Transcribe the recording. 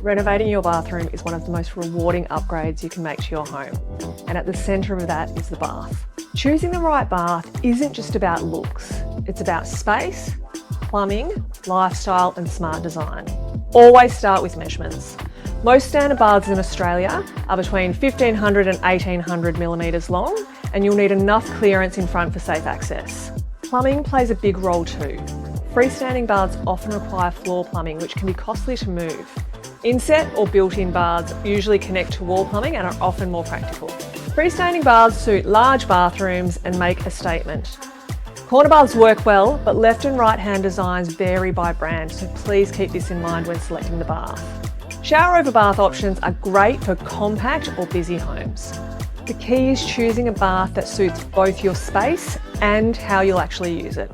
Renovating your bathroom is one of the most rewarding upgrades you can make to your home, and at the centre of that is the bath. Choosing the right bath isn't just about looks, it's about space, plumbing, lifestyle and smart design. Always start with measurements. Most standard baths in Australia are between 1500 and 1800 millimetres long, and you'll need enough clearance in front for safe access. Plumbing plays a big role too. Freestanding baths often require floor plumbing, which can be costly to move. Inset or built-in baths usually connect to wall plumbing and are often more practical. Freestanding baths suit large bathrooms and make a statement. Corner baths work well, but left and right hand designs vary by brand, so please keep this in mind when selecting the bath. Shower over bath options are great for compact or busy homes. The key is choosing a bath that suits both your space and how you'll actually use it.